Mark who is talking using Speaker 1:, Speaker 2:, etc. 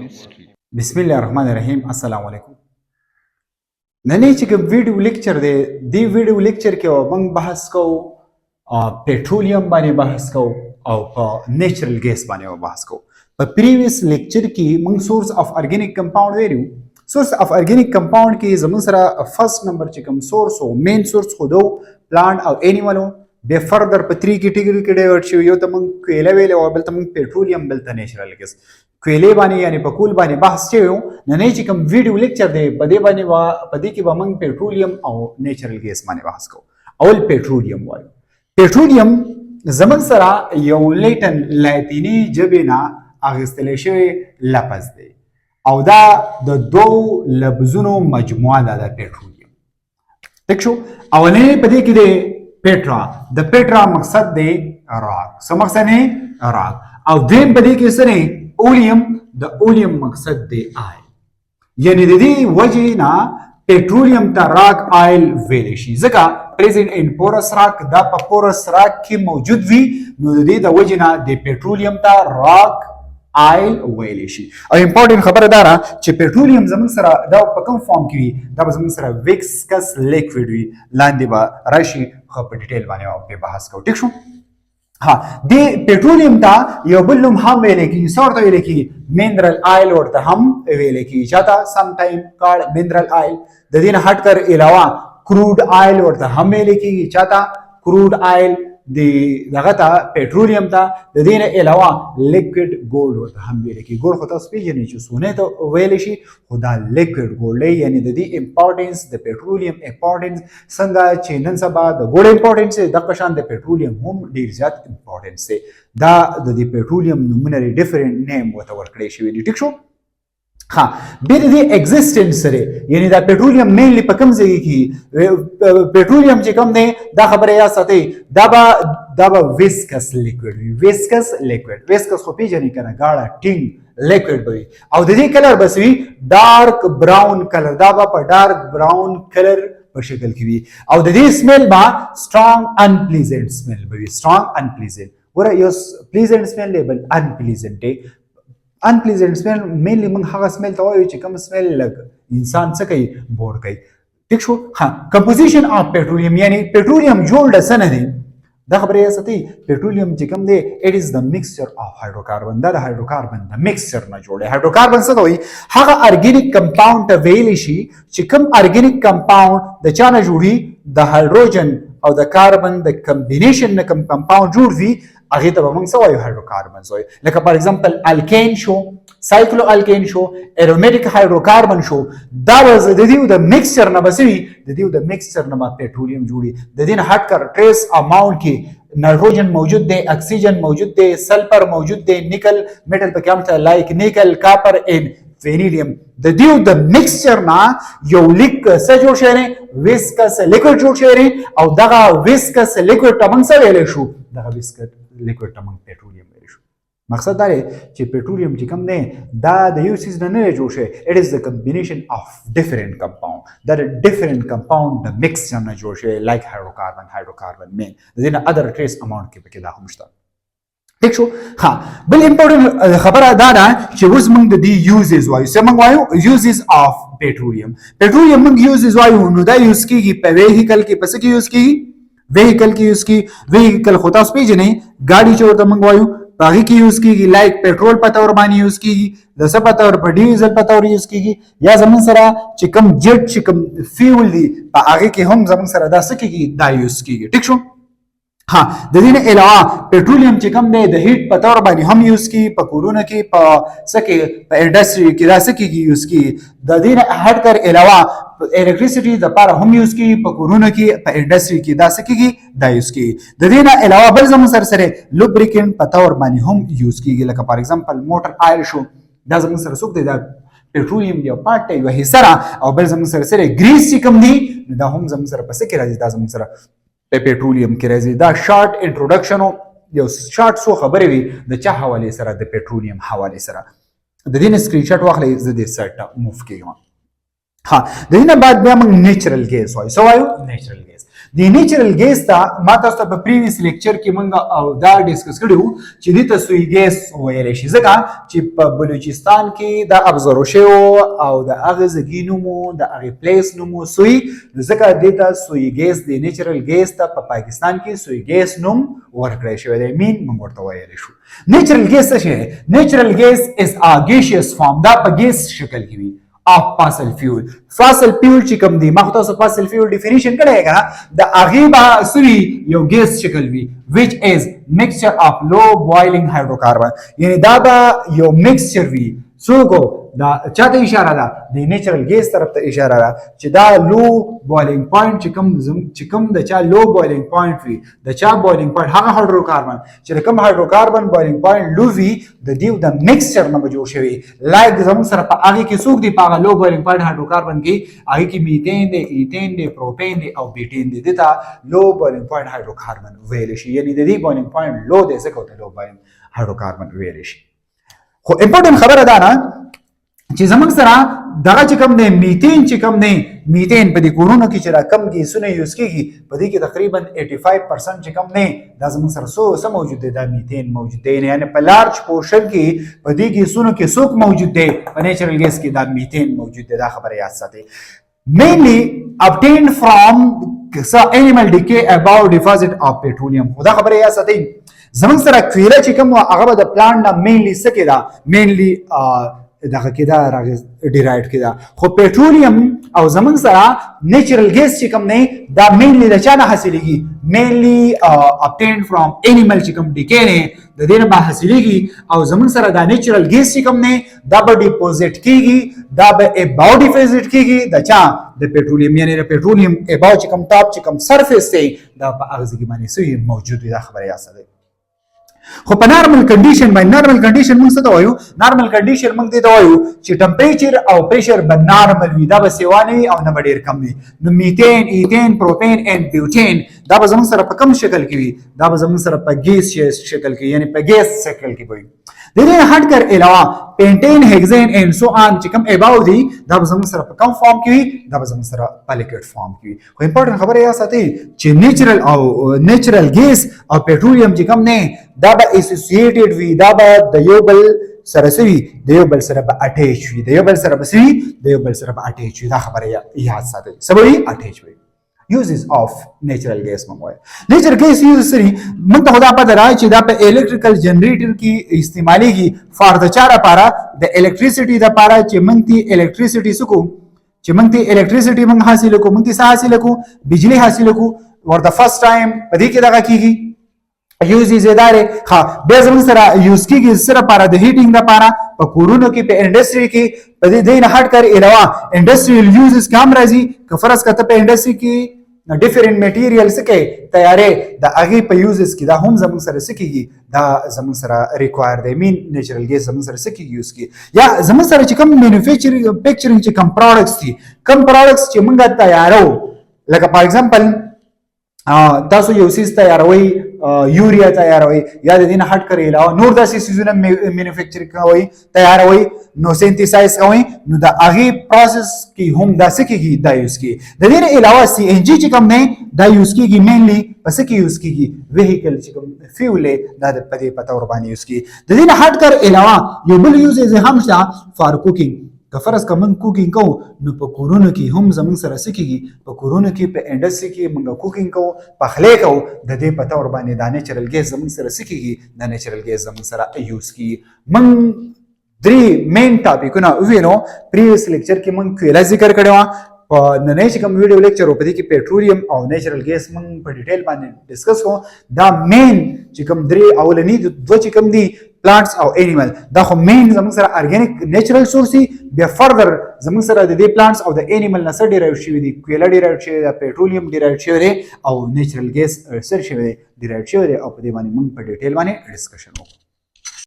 Speaker 1: بسم الله الرحمن الرحیم. السلام علیکم. نن چې کوم ویډیو لیکچر دی دی ویډیو لیکچر کې موږ بحث کوو پېټرولیم باندې بحث کوو او په نیچرل ګیس باندې بحث کوو. په پریویس لیکچر کې موږ سورس اف ارګینیک کمپاوند ویلو. سورس اف ارګینیک کمپاوند کې زموږ سره فرست نمبر چې کوم سورس او مین سورس خو دو پلانټ او انیمالو. بیا فردر په 3 کیټګوري کې ډیوایډ شو. یو ته موږ کویله ویلو او بل ته موږ پېټرولیم بل ته نیچرل ګیس. کویلې باندې یعنی په کول باندې بحث شوی نن چې کوم ویډیو لیکچر دی په دې باندې په دې کې به موږ پېټرولیم او نیچرل ګیس باندې بحث کوو. اول پېټرولیم وایو. پېټرولیم زموږ سره یو لیټن لاتینی ژبې نه اخیستل شوی لفظ دی او دا د دوو لفظونو مجموعه ده د پېټرولیم. ټیک شو. اولنی په دې کې دی پیټرا. د پیټرا مقصد دی راک. څه مقصد دی؟ راک. او دویم په دې کې څه دی؟ اولیم. د اولیم مقصد دی آیل. یعنی د دې وجې نه پېټرولیم ته راک آیل ویلی شي ځکه پریزنټ ان پورس راک دا په پورس راک کې موجود وي نو د دې د وجې نه د پېټرولیم ته راک آیل ویلی شي. او امپورټنټ خبره دا ده چې پېټرولیم زموږ سره دا په کوم فارم کې وي دا به زموږ سره ویسکس لیکوډ وي. لاندې به راشي خو په ډیټیل باندې به بحث کوو. ټیک شو. ها د پېټرولیم ته یو بل نوم هم ویل کېږي. څه ورته ویل کېږي؟ منرل آیل ورته هم ویل کېږي. چاته سم ټایم کارډ منرل آیل. د دې نه هټ کر علاوه کروډ آیل ورته هم ویل کېږي. چاته؟ کروډ آیل. د دغه ته پېټرولیم ته د دې نه علاوه لیکوډ ګولډ ورته هم ویل کېږي. ګولډ خو تاسو پېژنئ چې سونې ته ویلی شي خو دا لیکوډ ګولډ دی. یعنې د دې امپورټنس د پېټرولیم امپورټنس څنګه چې نن سبا د ګولډ امپورټنس دی دغه شان د پېټرولیم هم ډېر زیات امپورټنس دی. دا د دې پېټرولیم نومونه ډیفرنټ نیم ورته ورکړی شوي دي. ټیک شو. ها بیا د دې ایگزیسټنس سره یعنی دا پېټرولیم مینلی په کوم ځای کې پېټرولیم چې کوم دی دا خبره یا ساتئ دا به ویسکس لیکوډ وي. ویسکس لیکوډ. ویسکس خو پیژنئ که نه ګاړه ټینګ لیکوډ به وي او د دې کلر بس وي ډارک براون کلر. دا به په ډارک براون کلر په شکل کې وي او د دې سمیل به سټرانګ انپلیزنټ سمیل به وي. سټرانګ انپلیزنټ. ګوره یو پلیزنټ سمیل دی بل انپلیزنټ دی. انپلیزنټ سمیل مینلی موږ هغه سمیل ته وایو چې کوم سمیل لږ انسان څه کوي بور کوي. ټیک شو. ها کمپوزیشن اف پېټرولیم یعنی پېټرولیم جوړ څه نه دی دا خبره یې ساتئ. پېټرولیم چې کوم دی اټ از د میکسچر اف هایډروکاربن. دا د هایډروکاربن د میکسچر نه جوړ دی. هایډروکاربن څه ته وایي؟ هغه ارګینیک کمپاوند ته ویلی شي چې کوم ارګینیک کمپاوند د چا نه جوړي؟ د هایډروجن او د کاربن د کمبینیشن نه کوم کمپاوند جوړ وي هغې ته به موږ څه وایو؟ هایډروکاربنز وایو. لکه فار ایگزامپل الکین شو، سایکلو الکین شو، ایرومیټیک هایډروکاربن شو. دا به د دې د میکسچر نه به څه وي؟ د دې د میکسچر نه به پېټرولیم جوړي. د دې نه هټ کر ټریس اماونټ کې نایټروجن موجود دی، اکسیجن موجود دی، سلفر موجود دی، نیکل میټل پکې هم شته لایک نیکل، کاپر ان وینیډیم. د دې د میکسچر نه یو لیک څه جوړ شوی دی؟ ویسکس لیکوډ جوړ شوی دی او دغه ویسکس لیکوډ ته موږ څه ویلی شو؟ دغه ویسکس لیکوډ ته موږ پېټرولیم ویلی شو. مقصد دا دی چې پېټرولیم چې کوم دی دا د یو څیز نه نه جوړ شوی. اټ از د کمبینیشن اف ډیفرنٹ کمپاوند. دا د ډیفرنٹ کمپاوند د میکسچر نه جوړ شوی لایک هایډروکاربن مین. د دې نه ادر ټریس اماونټ کې پکې دا هم شته. ټیک شو. ها بل امپورټنټ خبره دا ده چې اوس موږ د دې یوزز وایو. څه موږ وایو؟ یوزز اف پېټرولیم. پېټرولیم موږ یوزز وایو نو دا یوز کېږي په ویهیکل کې. په څه کې یوز کېږي؟ ویهیکل کې یوز کېږي. ویهیکل خو تاسو پیژنئ ګاډي چې ورته موږ وایو په هغې کې یوز کېږي. لایک پېټرول په طور باندې یوز کېږي، د څه په طور؟ په ډیزل په طور یوز کېږي. یا زموږ سره چې کوم جیټ چې کوم فیول دی په هغې کې هم زموږ سره دا څه کېږي؟ دا یوز کېږي. ټیک شو. ها د دې نه علاوه پېټرولیم چې کوم دی د هیټ په طور باندې هم یوز کېږي. په کورونو کې په څه کې په انډسټري کې دا څه کېږي؟ یوز کېږي. د دې نه هټ کر علاوه الکتریسټي دپاره هم یوز کېږي. په کورونو کې په انډسټري کې دا څه کېږي؟ دا یوز کېږي. د دې نه علاوه بل زموږ سره لوبریکنټ په طور باندې هم یوز کېږي. لکه فار ایگزامپل موټر آیل شو. دا زموږ سره څوک دی؟ دا پېټرولیم یو پارټ دی، یوه حصه ده. او بل زموږ سره ګریس چې کوم دی دا هم زموږ سره په څه کې راځي؟ دا زموږ سره په پېټرولیم کې راځي. دا شارټ انټروډکشن یو شارټ څو خبرې وي د چا حوالې سره؟ د پېټرولیم حوالې سره. د دې نه سکرین شاټ واخلئ. زه دې سایټ ته موف کېږم. ها د دې نه بعد بیا موږ نیچرل ګیس وایو. څه وایو؟ نیچرل ګیس. د نیچرل ګیس ته ما تاسو ته په پریویس لیکچر کې مونږ او دا ډیسکس کړو چې دې ته سوی ګیس ویل شي ځکه چې په بلوچستان کې دا ابزرو شو او د هغه ځګي نومو د هغه پلیس نومو سوی ځکه دې ته سوی ګیس د نیچرل ګیس ته په پاکستان کې سوی ګیس نوم ورکړی شوی دی مین مونږ ورته ویلی شو. نیچرل ګیس څه شی دی؟ نیچرل ګیس از ا ګیشیس فارم دا په ګیس شکل کې وي of fossil fuel. Fossil fuel چې کوم دی ما خو تاسو fossil fuel definition کړی کنه د هغې به سوي یو ګیس شکل وي which is mixture of low boiling hydrocarbon یعنی دا به یو mixture وي څوک دا چاته اشاره ده د نیچرل ګیس طرف ته اشاره ده چې دا لو بویلینګ پوینټ چې کوم د چا لو بویلینګ پوینټ وي د چا بویلینګ پوینټ هغه هایدروکاربن چې کوم هایدروکاربن بویلینګ پوینټ لو وي د دیو د مکسچر نه جوړ شوی لایک زموږ سره په هغه کې څوک دی په هغه لو بویلینګ پوینټ هایدروکاربن کې هغه کې میثین دی ایثین دی پروپین دی او بیوټین دی دته لو بویلینګ پوینټ هایدروکاربن ویل شي یعنی د دې بویلینګ پوینټ لو دی ځکه ته لو بویلینګ هایدروکاربن ویل شي. خو امپورټنت خبره ده نه چې زموږ سره دغه چې کوم دی میثین چې کوم دی میثین په دې کورونو کې چې را کم ګیسونه یوز کیږي په دې کې تقریبا 85% چې کوم دی دا زموږ سره څه موجود دی دا میثین موجود دی یعنی په لارج پورشن کې په دې ګیسونو کې څوک موجود دی په نیچرل ګیس کې دا میثین موجود دی دا خبره یاد ساتئ. mainly obtained from animal decay above deposit of petroleum خدا خبره یاد ساتئ زموږ سره کویله چې کوم هغه د پلانټ نه مینلی څه کې ده مینلی دغه کې دا ډیرایډ کې ده خو پېټرولیم او زموږ سره نیچرل ګیس چې کوم نه دا مینلی د چا نه حاصلېږي مینلی obtained from animal چې کوم ډیکې نه د دې نه به حاصلېږي او زموږ سره دا نیچرل ګیس چې کوم نه دا به ډیپوزیټ کیږي دا به اباو ډیپوزیټ کیږي د چا د پېټرولیم یعنی د پېټرولیم اباو چې کوم ټاپ چې کوم سرفیس دی دا په هغه ځای باندې سوی موجود وي دا خبره یاد ساتئ. خو په نارمل کنډیشن باندې نارمل کنډیشن موږ څه ته وایو نارمل کنډیشن موږ دې ته وایو چې ټمپریچر او پریشر به نارمل وي دا به سیوانه وي او نه به ډېر کم وي نو میثین ایثین پروپین اینډ بیوټین دا به زموږ سره په کوم شکل کې وي دا به زموږ سره په ګیس شکل کې یعنی په ګیس شکل کې وي. د دې نه هټ کر علاوه پینټین هیګزین اینډ سو آن چې کوم اباو دي دا به زموږ سره په کوم فارم کې وي دا به زموږ سره په لیکوډ فارم کې وي. خو امپورټنت خبره یاد ساتئ چې نیچرل ګیس او پېټرولیم چې کوم نه دا به اسوسییټډ وي دا به د یو بل سره سوي د یو بل سره به اټیچ وي د یو بل سره به سوي د یو بل سره به اټیچ وي دا خبره یاد ساتئ څه به وي اټیچ وي. uses of natural gas مونږ نیچرل ګیس یوز سری موږ ته خدا پته راځي چې دا په الکتریکل جنریټر کې استعمالېږي فار د چا لپاره د الکتریسيټي لپاره چې موږ ته الکتریسيټي سکو چې موږ ته الکتریسيټي موږ حاصل کو موږ ته څه حاصل کو بجلی حاصل کو ور د فرست ټایم په دې کې دغه کیږي یوز یې زیاده ها به زموږ سره یوز کیږي سره لپاره د هیټینګ لپاره په کورونو کې په انډستری کې په دې نه هټ کر علاوه انډستریل یوزز کم راځي که فرض کته په انډستری کې ډیفرنٹ میټیریل سکه تیارې د هغه په یوزز کې دا هم زموږ سره سکیږي دا زموږ سره ریکوایر دی مین نیچرل ګیس زموږ سره سکیږي یوز کی یا زموږ سره چې کوم مینوفیکچرینګ پیکچرینګ چې کوم پروډکټس دي کوم پروډکټس چې موږ تیارو لکه فار ایگزامپل تاسو یو سیس تیاروي یوریا تیاروي یا د دې نه هټ کړئ علاوه نور داسې سیزونه مینوفیکچر کوي تیاروي نو سینتیسایز کوي نو د هغه پروسس کې هم دا سکیږي دا یوز کی د دې نه علاوه سی ان جی چې کوم نه دا یوز کیږي مینلی پس کې یوز کیږي ویهیکل چې کوم فیول دا د پدې پتا ور باندې یوز کی د دې نه هټ کر علاوه یو بل یوز یې هم شته فار کوکینګ که فرض که موږ کوکینګ کوو نو په کورونو کې هم زموږ سره څه کېږي په کورونو کې په انډسټري کې موږ کوکینګ کوو پخلی کوو د دې په طور باندې دا نیچرل ګیس زموږ سره څه کېږي دا نیچرل ګیس زموږ سره یوز کېږي. موږ درې مین ټاپکونه ووینو پریویس لیکچر کې موږ کویله ذکر کړې وه په نننۍ چې کوم ویډیو لیکچر په دې کې پېټرولیم او نیچرل ګیس موږ په ډیټیل باندې ډسکس کوو دا مین چې کوم درې اولني دوه چې کوم دي plants او animal دا خو مین زموږ سره ارګانیک نیچرل سورس دي بیا فردر زموږ سره د دې plants او د animal نه څه ډیرایو شوي دي کویله ډیرایو شوی ده پېټرولیم ډیرایو شوی دی او نیچرل ګیس سر شوی دی ډیرایو شوی دی او په دې باندې موږ په ډیټیل باندې ډسکشن وکړو.